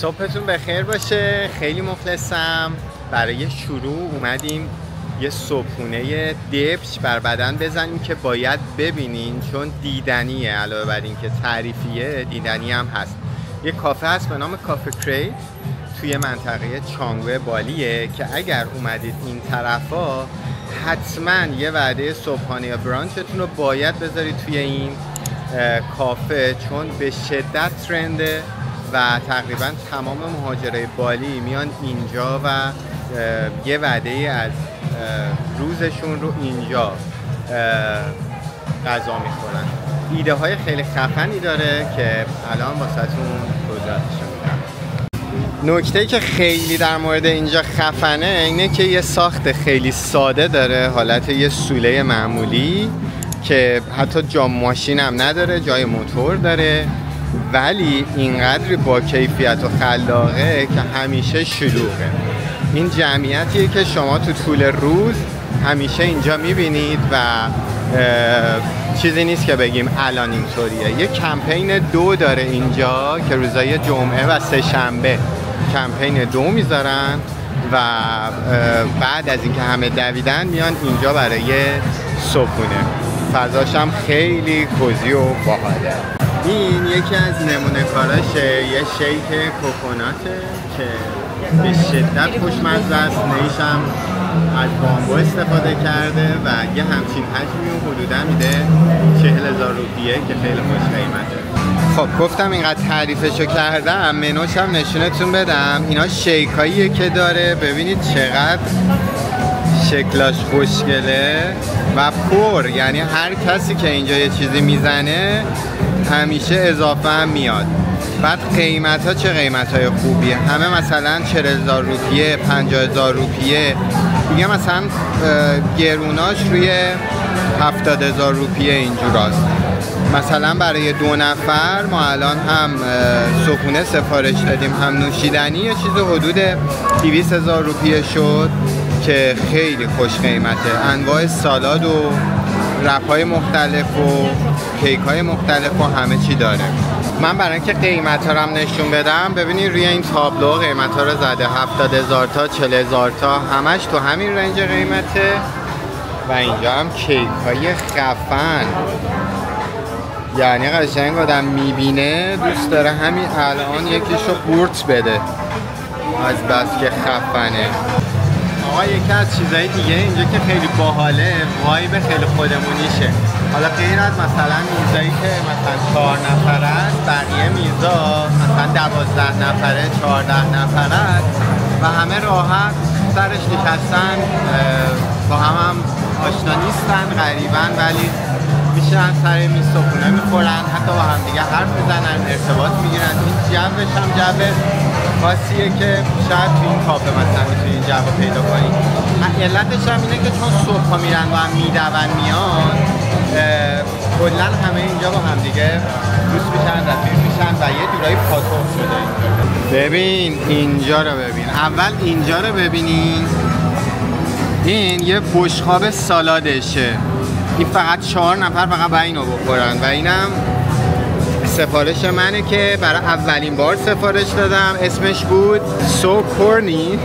صبحتون بخیر باشه. خیلی مخلصم. برای شروع اومدیم یه صبحونه دبش بر بدن بزنیم که باید ببینین، چون دیدنیه. علاوه بر این که تعریفیه، دیدنی هم هست. یه کافه هست به نام کافه کریت توی منطقه چانگوه بالیه که اگر اومدید این طرفا حتما یه وعده صبحانه یا برانچتون رو باید بذارید توی این کافه، چون به شدت ترنده و تقریبا تمام مهاجرای بالی میان اینجا و یه وعده از روزشون رو اینجا غذا میخورن. ایده های خیلی خفنی داره که الان واسهتون توضیحاتش میدم. نکته که خیلی در مورد اینجا خفنه اینه که یه ساخت خیلی ساده داره، حالت یه سوله معمولی که حتی جا ماشین هم نداره، جای موتور داره، ولی اینقدر با کیفیت و خلاقه که همیشه شلوغه. این جمعیتیه که شما تو طول روز همیشه اینجا میبینید و چیزی نیست که بگیم الان اینطوریه. یه کمپین 2 داره اینجا که روزای جمعه و سه شنبه کمپین 2 میذارن و بعد از اینکه همه دویدن میان اینجا برای صبحونه. فضاش هم خیلی کوزی و باحاله. این یکی از نمونه کاراشه، یه شیک کوکوناته که به شدت خوشمزه است. نیش هم از بامبو استفاده کرده و یه همچین حجمی رو حدودا میده 40,000 روپیه که خیلی خوش قیمته. خب گفتم اینقدر تعریفشو کردم، منوش هم نشونتون بدم. اینا شیکاییه که داره، ببینید چقدر شکلاش خوشگله و پر، یعنی هر کسی که اینجا یه چیزی میزنه همیشه اضافه هم میاد. بعد قیمت ها چه قیمت های خوبیه، همه مثلا 40,000 روپیه، 50,000 روپیه، دیگه مثلا گروناش روی 70,000 روپیه اینجور است. مثلا برای 2 نفر ما الان هم صبحونه سفارش دادیم هم نوشیدنی، یه چیز حدود 200,000 روپیه شد که خیلی خوش قیمته. انواع سالاد و رپ‌های مختلف و کیک‌های مختلف و همه چی داره. من برای اینکه قیمت‌ها رو هم نشون بدم، ببینید روی این تابلو قیمت‌ها رو زده، 70,000 تا 40,000 تا، همش تو همین رنج قیمته. و اینجا هم کیک‌های خفن، یعنی قشنگ آدم میبینه دوست داره همین الان یکیشو قورت بده از بس که خفنه. آقا یکی از چیزای دیگه اینجا که خیلی باحاله، وایب خیلی خودمونیشه. حالا غیر از مثلا میزایی که مثلا 4 نفر است، بقیه میزا مثلا 12 نفره، 14 نفر است و همه راحت سرش نشستن، با هم آشنا نیستن، غریبن، ولی میشن سر میز صبحونه میخورن، حتی با هم دیگه حرف میزنن، ارتباط میگیرن. این جوش هم جو خاصیه که شاید تو این کافه مثلا میتونی این جو پیدا کنی. علتش هم اینه که چون صبح میرن و هم میدون میان، کلا همه اینجا با هم دیگه دوست میشن، رفیق میشن و یه جورایی پاتوق شده. ببین اینجا رو ببین، اول اینجا رو ببینین. این یه بشقاب سالادشه، این فقط 4 نفر فقط باید اینو بخورن و اینم سفارش منه که برای اولین بار سفارش دادم. اسمش بود سو کورنی.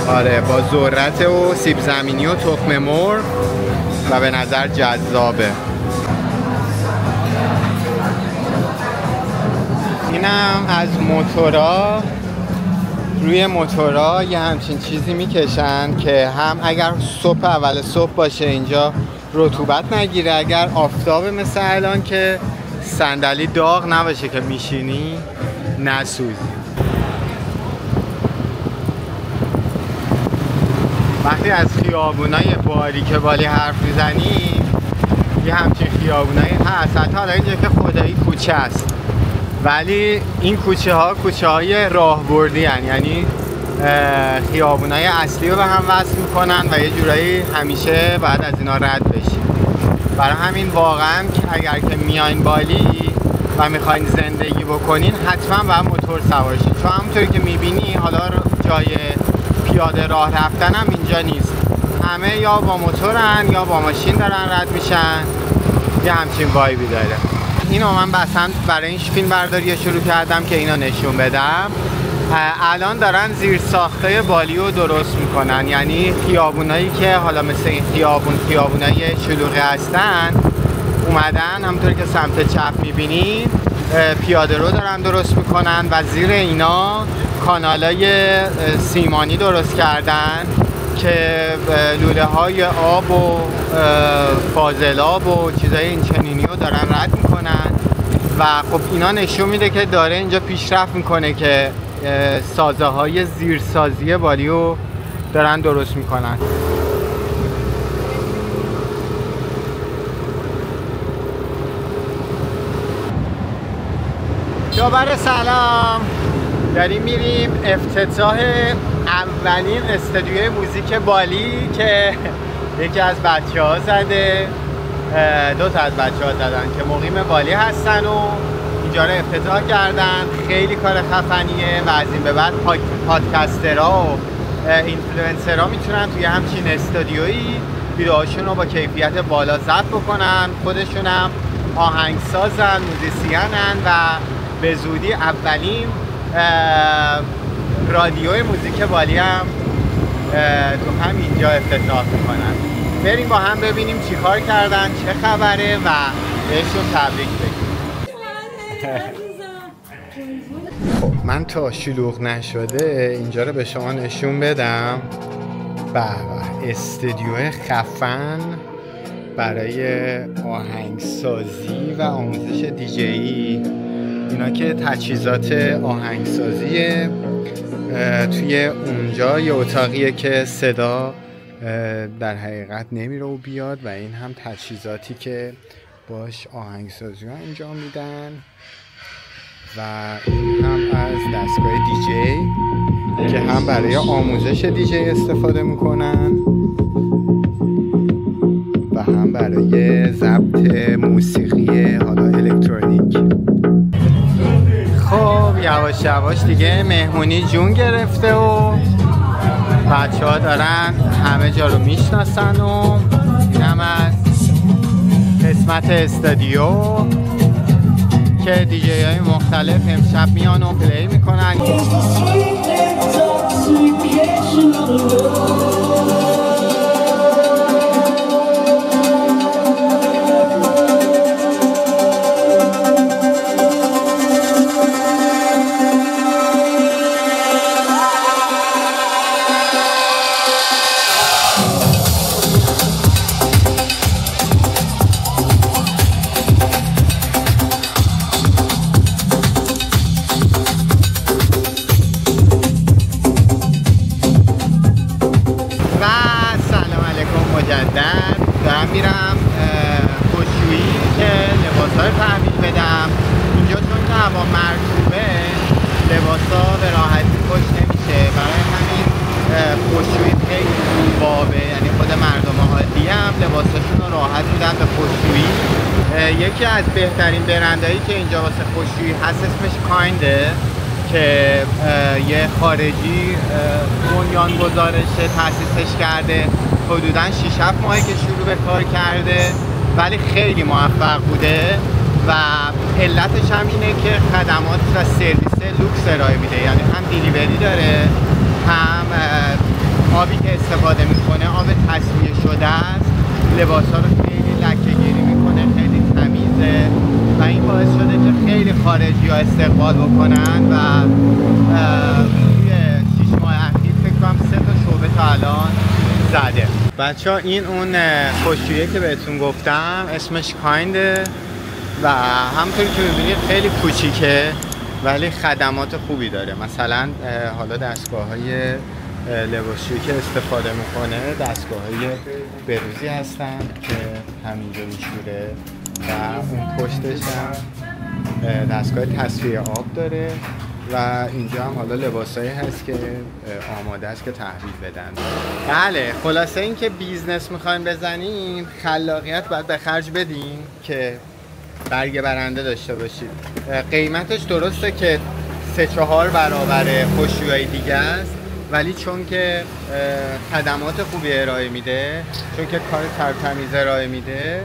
آره، با ذرت و سیب زمینی و تخم مرغ و به نظر جذابه. اینم از موتورا، روی موتورا یه همچین چیزی میکشن که هم اگر صبح اول صبح باشه اینجا رطوبت نگیره، اگر آفتاب مثل الان که صندلی داغ نباشه که میشینی نسوزی. وقتی از خیابونای باریک بالی حرف میزنی، یه همچین خیابونایی هست. حتی حالا اینجا که خدایی کوچه است، ولی این کوچه های راهبردی هن، یعنی خیابونای اصلی رو به هم وصل میکنن و یه جورایی همیشه بعد از اینا رد بشی. برای همین واقعا اگر که میاین بالی و میخواین زندگی بکنین، حتما باید موتور سوار شید، چون همونطوری که میبینی حالا جای پیاده راه رفتن هم اینجا نیست. همه یا با موتورن یا با ماشین دارن رد میشن. یه همچین وایبی داره. اینو من مثلا برای این فیلم برداری شروع کردم که اینو نشون بدم. الان دارن زیر ساخته بالی رو درست میکنن، یعنی خیابونایی که حالا مثل این خیابونای شلوغی هستن اومدن همونطور که سمت چپ میبینید پیاده رو دارن درست میکنن و زیر اینا کانالای سیمانی درست کردن که لوله های آب و فاضلاب و چیزای این چنینی رو دارن رد میکنن و خب اینا نشون میده که داره اینجا پیشرفت میکنه که سازه های زیرسازی بالی رو دارن درست میکنن. دوباره سلام، داریم میریم افتتاح اولین استودیوی موزیک بالی که یکی از بچه ها زده، دو تا از بچه ها زدن که مقیم بالی هستن و اینجا رو افتتاح کردن. خیلی کار خفنیه و از این به بعد پادکسترها و اینفلوئنسرها میتونن توی همچین استودیویی ویدیوهاشون رو با کیفیت بالا ضبط بکنن. خودشون هم آهنگسازن، موزیسینن و به زودی اولین رادیوی موزیک بالی هم تو همینجا افتتاح میکنن. بریم با هم ببینیم چی کار کردن، چه خبره و بهشون تبریک بگیم. خب من تا شلوغ نشده اینجا رو به شما نشون بدم. استودیو خفن برای آهنگسازی و آموزش دیجی. اینا که تجهیزات آهنگسازیه. توی اونجا یه اتاقیه که صدا در حقیقت نمیره و بیاد و این هم تجهیزاتی که باش آهنگسازی رو انجام میدن و این هم از دستگاه دیجی که هم برای آموزش دیجی استفاده میکنن و هم برای ضبط موسیقی حالا الکترونیک. خب یواش یواش دیگه مهمونی جون گرفته و بچه ها دارن همه جا رو میشناسن و این هم از قسمت استودیو که دیجی های مختلف امشب میان و پلی میکنن. دارم میرم خشکشویی که لباسا رو تحویل بدم. اینجا چون که هوا مرطوبه لباسا به راحتی خشک نمیشه، برای همین خشکشویی خیلی بابه، یعنی خود مردم عادی هم لباساشون رو راحت میدن به خشکشویی. یکی از بهترین برندهایی که اینجا واسه خشکشویی هست اسمش کاینده که یه خارجی بنیانگذارش تأسیسش کرده. حدوداً 6-7 ماهه که شروع به کار کرده ولی خیلی موفق بوده و علتش هم اینه که خدمات و سرویس لوکس ارائه میده، یعنی هم دیلیوری داره، هم آبی که استفاده میکنه آب تصفیه شده است، لباسا رو خیلی لکه گیری میکنه، خیلی تمیزه و این باعث شده که خیلی خارجی ها استقبال بکنن و توی 6 ماه اخیر فکر کنم 3 تا شعبه تا الان زده. بچه ها این اون خشکشویی که بهتون گفتم اسمش کاینده و همونطور که میبینید خیلی کوچیکه ولی خدمات خوبی داره. مثلا حالا دستگاه های لباسشویی که استفاده میکنه دستگاه های بروزی هستن که همینجا میشوره و اون پشتش هم دستگاه تصفیه آب داره و اینجا هم حالا لباسایی هست که آماده است که تحویل بدن. بله خلاصه این که بیزنس میخوایم بزنیم خلاقیت باید به خرج بدیم که برگ برنده داشته باشید. قیمتش درسته که 3-4 برابر خشکشویی دیگه است ولی چون که خدمات خوبی ارائه میده، چون که کار ترتمیز ارائه میده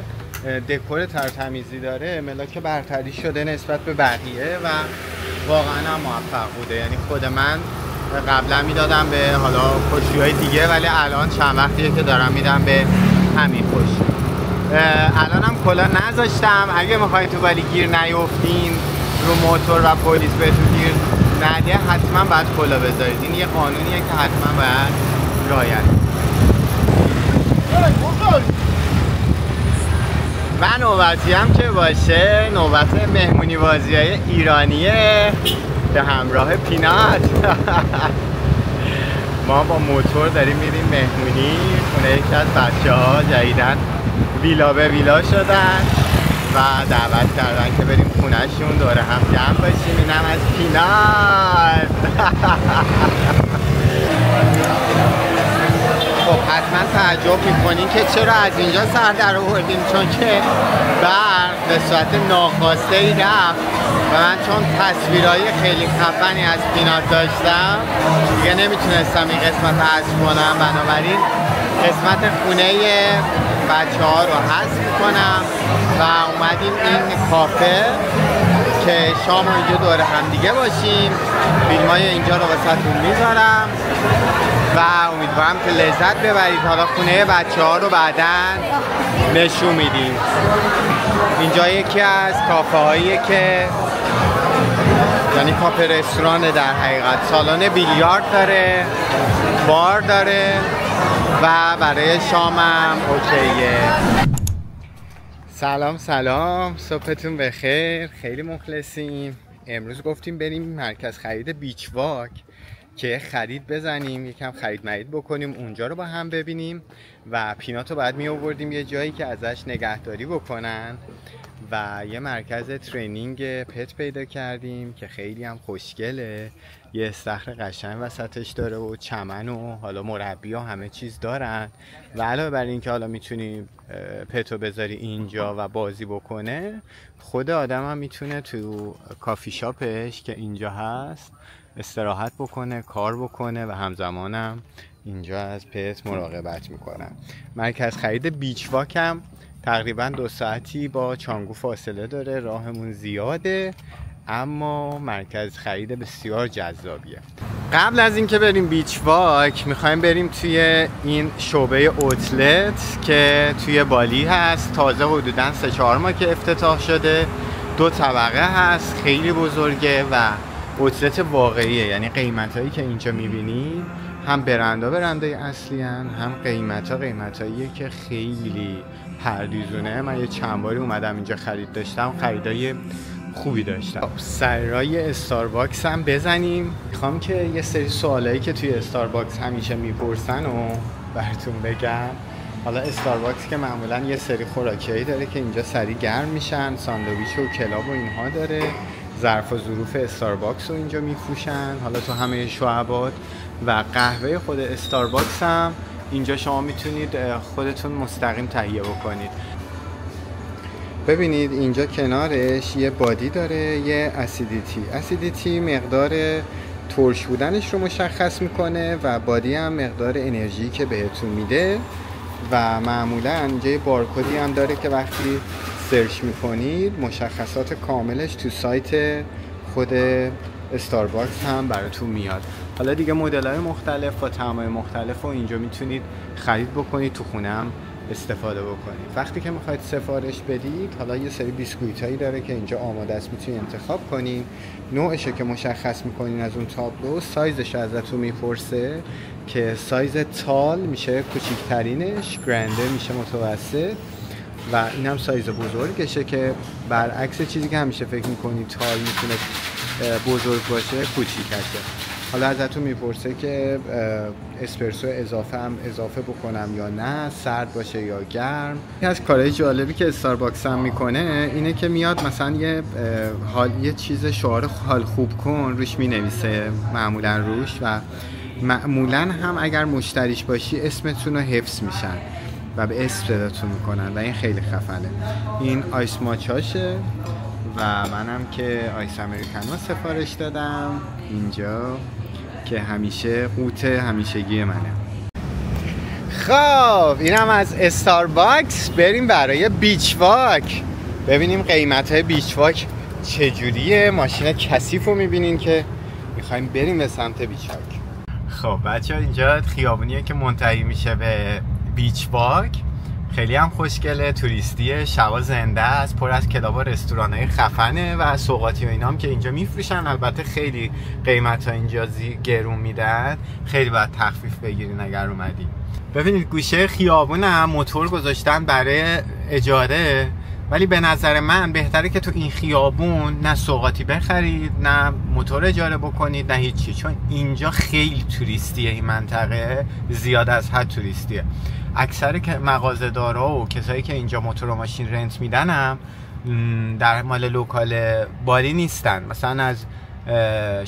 دکور ترتمیزی داره ملاک برتری شده نسبت به بقیه و واقعا هم موفق بوده. یعنی خود من قبلا میدادم به حالا خشکی‌های دیگه، ولی الان چند وقتیه که دارم میدم به همین خشکی. الان هم کلا نذاشتم. اگه میخواین تو ولی گیر نیفتین رو موتور و پلیس بهتون گیر نده، حتما باید کلا بذارید. این یه قانونیه که حتما باید رعایت و نوبتی هم که باشه نوبت مهمونی بازی‌های ایرانیه به همراه پینات. ما با موتور داریم میریم مهمونی خونه یکی از بچه‌ها. جدیدن ویلا به ویلا شدن و دعوت کردن که بریم خونه‌شون دور هم جمع باشیم. اینم از پینات. خب حتما تعجب میکنین که چرا از اینجا سر در آوردیم، چون که برق به صورت ناخواسته ای رفت و من چون تصویرهای خیلی خفنی از پینات داشتم دیگه نمیتونستم این قسمت رو حذف کنم. بنابراین قسمت خونه بچه ها رو حذف میکنم و اومدیم این کافه که شام رو اینجا دور هم دیگه باشیم. فیلم های اینجا رو واسهتون میذارم و امیدوارم که لذت ببرید. حالا خونه بچه ها رو بعداً نشون میدیم. اینجا یکی از کافه هاییه که یعنی کافه رستوران در حقیقت. سالن بیلیارد داره، بار داره و برای شامم اوکیه. سلام، صبحتون بخیر. خیلی مخلصیم. امروز گفتیم بریم مرکز خرید بیچ واک که خرید بزنیم، یکم خرید مرید بکنیم، اونجا رو با هم ببینیم و پینات رو بعد می آوردیم یه جایی که ازش نگهداری بکنن و یه مرکز ترینینگ پت پیدا کردیم که خیلی هم خوشگله. یه استخر قشنگ وسطش داره و چمن و حالا مربی ها همه چیز دارن و علاوه بر این که حالا میتونی پتو بذاری اینجا و بازی بکنه، خود آدم هم میتونه تو کافی شاپش که اینجا هست استراحت بکنه، کار بکنه و همزمانم اینجا از پت مراقبت میکنن. مرکز خرید بیچ واک هم تقریبا 2 ساعتی با چانگو فاصله داره. راهمون زیاده اما مرکز خرید بسیار جذابیه. قبل از اینکه بریم بیچ واک میخوایم بریم توی این شعبه اوتلت که توی بالی هست. تازه حدوداً 3-4 ماه که افتتاح شده. 2 طبقه هست، خیلی بزرگه و اوتلت واقعیه. یعنی قیمتایی که اینجا میبینی هم برندهای اصلی هن، هم قیمتاییه که خیلی پردیزونه. من یه چند باری اومدم اینجا خرید داشتم، خریدای خوبی داشتم. سرای استارباکس هم بزنیم. میخوام که یه سری سوالایی که توی استارباکس همیشه میپرسن و براتون بگم. حالا استارباکس که معمولا یه سری خوراکیایی داره که اینجا سریع گرم میشن، ساندویچ و کلاب و اینها داره. ظرف و ظروف استارباکس رو اینجا میفروشن حالا تو همه شعبات و قهوه خود استارباکس هم اینجا شما میتونید خودتون مستقیم تهیه بکنید. ببینید اینجا کنارش یه بادی داره، یه اسیدیتی مقدار ترش بودنش رو مشخص میکنه و بادی هم مقدار انرژی که بهتون میده و معمولا اینجا یه بارکدی هم داره که وقتی سرچ میکنید مشخصات کاملش تو سایت خود استارباکس هم براتون میاد. حالا دیگه مدل‌های مختلف و طعم‌های مختلف رو اینجا میتونید خرید بکنید، تو خونه هم استفاده بکنید. وقتی که میخواید سفارش بدید حالا یه سری بیسکویتایی داره که اینجا آماده است، میتونید انتخاب کنین. نوعشه که مشخص میکنین از اون تابلو. سایزش ازتون میپرسه که سایز تال میشه کوچیکترینش، گرنده میشه متوسط و این هم سایز بزرگشه که برعکس چیزی که همیشه فکر میکنید تال میتونه بزرگ باشه، کوچیکشه. حالا ازتون میپرسه که اسپرسو اضافه بکنم یا نه، سرد باشه یا گرم. یکی از کارهای جالبی که استارباکس هم میکنه اینه که میاد مثلا یه چیز شعار حال خوب کن روش مینویسه معمولا روش و معمولا هم اگر مشتریش باشی اسمتون رو حفظ میشن و به اسم صداتون میکنن و این خیلی خفنه. این آیس ماچاشه و منم که آیس امریکانو سفارش دادم اینجا که همیشه قوت همیشگی منه. خب اینم از استارباکس. بریم برای بیچ واک ببینیم قیمت های بیچ واک چجوریه. ماشین کثیف رو میبینین که میخوایم بریم به سمت بیچ واک. خب بچه ها اینجا خیابونیه که منتهی میشه به بیچ واک. خیلی هم خوشگله، توریستیه، شبا زنده است، پر از کلاب و رستوران‌های خفنه و سوغاتی و اینا هم که اینجا میفروشن. البته خیلی قیمت ها اینجا گرون میدن، خیلی باید تخفیف بگیرین اگر اومدی. ببینید گوشه خیابون هم موتور گذاشتن برای اجاره، ولی به نظر من بهتره که تو این خیابون نه سوغاتی بخرید نه موتور اجاره بکنید نه هیچی، چون اینجا خیلی توریستیه. این منطقه زیاد از حد توریستیه. اکثر که مغازه‌دارا و کسایی که اینجا موتور و ماشین رنت میدن هم در مال لوکال بالی نیستن، مثلا از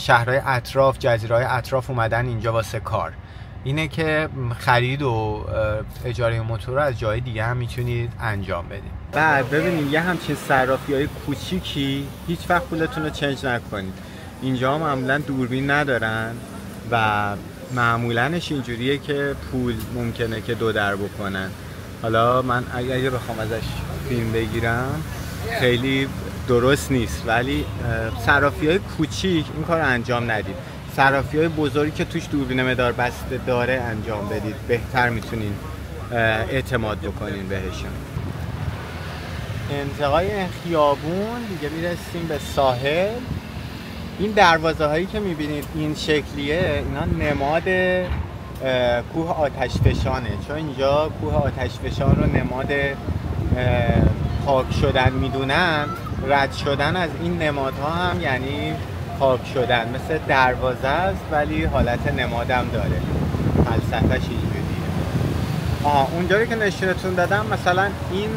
شهرهای اطراف، جزیره‌های اطراف اومدن اینجا واسه کار. اینه که خرید و اجاره موتور رو از جای دیگه هم میتونید انجام بدید. بعد ببینید یه همچین صرافی‌های کوچیکی هیچ وقت پولتون رو چنج نکنید. اینجا معمولا دوربین ندارن و معمولنش اینجوریه که پول ممکنه که دو در بکنن. حالا من اگه بخوام ازش فیلم بگیرم خیلی درست نیست، ولی صرافی‌های کوچیک این کار رو انجام ندید. صرافی‌های بزرگی که توش دوربین مدار بسته داره انجام بدید، بهتر میتونین اعتماد بکنین بهشون. انتهای خیابون دیگه میرسیم به ساحل. این دروازه هایی که میبینید این شکلیه، اینا نماد کوه آتشفشانه، چون اینجا کوه آتشفشان رو نماد خاک شدن میدونن. رد شدن از این نمادها هم یعنی خاک شدن. مثل دروازه است ولی حالت نمادم داره، فلسفه‌اش اینجوریه. اونجایی که نشونتون دادم مثلا این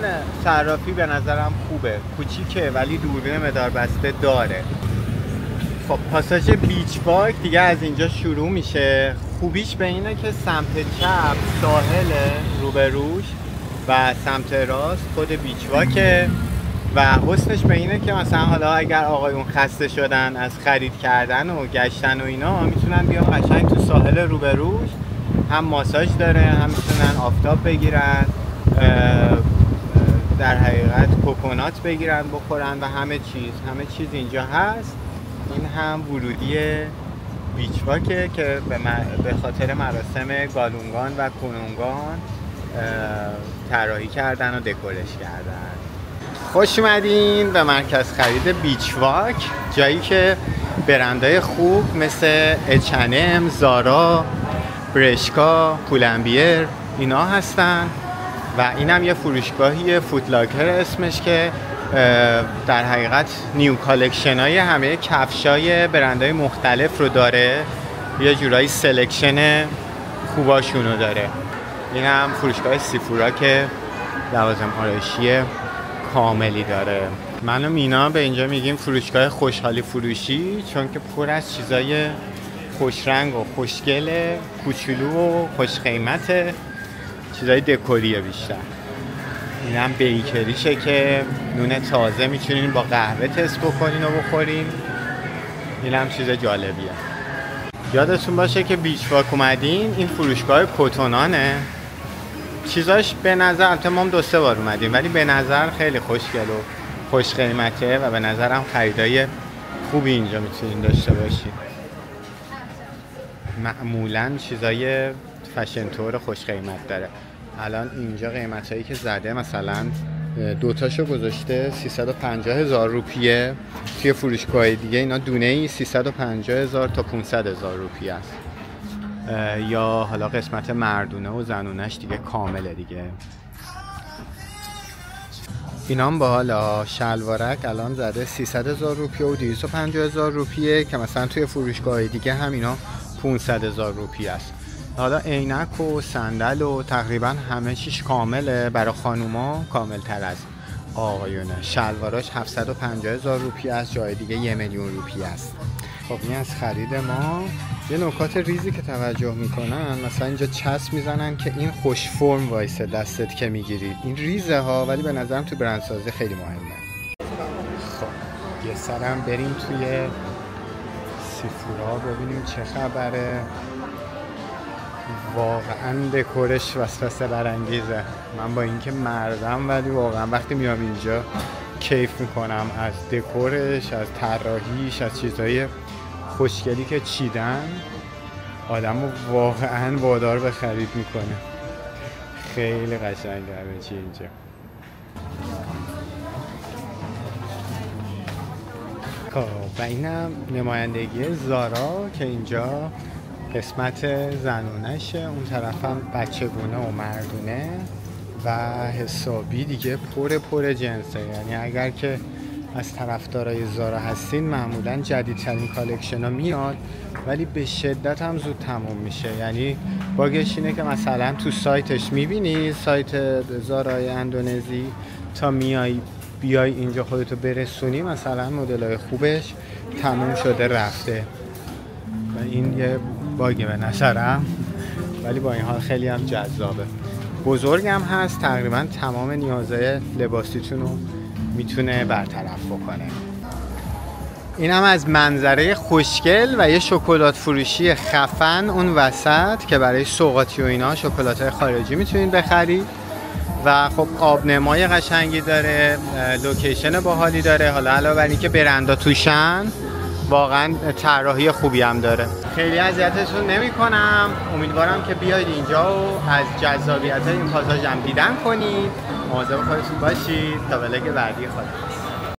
صرافی به نظرم خوبه، کوچیکه ولی دوربین مدار بسته داره. خب پاساژ بیچ واک دیگه از اینجا شروع میشه. خوبیش به اینه که سمت چپ ساحل روبروش و سمت راست خود بیچ واکه و حسنش به اینه که مثلا حالا اگر آقایون خسته شدن از خرید کردن و گشتن و اینا میتونن بیان قشنگ تو ساحل روبروش، هم ماساژ داره هم میتونن آفتاب بگیرن، در حقیقت کوکونات بگیرن بخورن و همه چیز اینجا هست. این هم ورودی بیچ واکه که به خاطر مراسم گالونگان و کنونگان طراحی کردن و دکورش کردن. خوش اومدین به مرکز خرید بیچ واک، جایی که برندهای خوب مثل H&M، زارا، برشکا، پولنبیر اینا هستن و اینم یه فروشگاهی فوتلاکر اسمش که در حقیقت نیو کالکشن های همه کفشای برندهای مختلف رو داره، یه جورایی سلکشن خوباشونو داره. این هم فروشگاه سیفورا که لوازم آرایشی کاملی داره. من و مینا به اینجا میگیم فروشگاه خوشحالی فروشی، چون که پر از چیزای خوشرنگ و خوشگل، کوچولو و خوش قیمته، چیزای دکوریه بیشتر. این هم بیکریشه که نون تازه میتونین با قهوه تست بکنین و بخورین. این هم چیز جالبیه. یادتون باشه که بیچ واک اومدین، این فروشگاه کتونانه. چیزاش به نظر، البته ما هم 2-3 بار اومدیم ولی به نظر خیلی خوشگل و خوش قیمته و به نظرم خریدای خوبی اینجا میتونین داشته باشین. معمولا چیزای فشن تور خوش قیمت داره. الان اینجا قیمتایی که زده مثلا دوتاشو گذاشته 350,000 روپیه، توی فروشگاه دیگه اینا دونه ای 350,000 تا 500,000 روپیه است. یا حالا قسمت مردونه و زنونش دیگه کامله دیگه. اینام با حالا شلوارک الان زده 300,000 روپیه و 250,000 روپیه که مثلا توی فروشگاه دیگه هم اینا 500,000 روپیه است. حالا عینک و صندل و تقریبا همه چیش کامله. برای خانوما کامل تر از آقایونه. شلواراش 750,000 روپیه است، جای دیگه 1,000,000 روپیه است. خب این از خرید ما. یه نکات ریزی که توجه میکنن، مثلا اینجا چسب میزنن که این خوش فرم وایسه دستت که میگیرید. این ریزه ها، ولی به نظرم تو برندسازی خیلی مهمه. خب یه سرم بریم توی سیفورا ببینیم چه خبره. واقعا دکورش وسوسه برانگیزه. من با اینکه مردم ولی واقعا وقتی میام اینجا کیف میکنم از دکورش، از طراحیش، از چیزهای خوشگلی که چیدن. آدمو واقعا وادار به خرید میکنه. خیلی قشنگه همه چی اینجا. و اینم نمایندگی زارا که اینجا قسمت زنونشه، اون طرفم بچگونه و مردونه و حسابی دیگه پر جنسه. یعنی اگر که از طرفدارای زارا هستین معمولا جدیدترین کالکشن ها میاد ولی به شدت هم زود تموم میشه. یعنی باگش اینه که مثلا تو سایتش میبینی، سایت زارای اندونزی، تا بیای اینجا خودتو برسونی مثلا مدل‌های خوبش تموم شده رفته و این یه باگه به نظرم، ولی با این حال خیلی هم جذابه. بزرگم هست، تقریبا تمام نیازهای لباسیتون رو میتونه برطرف بکنه. این هم از منظره خوشگل و یه شکلات فروشی خفن اون وسط که برای سوغاتی و اینا شکلات‌های خارجی میتونید بخرید و خب آبنمای قشنگی داره، لوکیشن باحالی داره. حالا علاوه بر اینکه برندا توشن واقعا طراحی خوبی هم داره. خیلی اذیتتون نمی‌کنم، امیدوارم که بیاید اینجا و از جذابیت‌های این پاساژ هم دیدن کنید. مواظب خودتون باشید تا ولاگ بعدی خدا.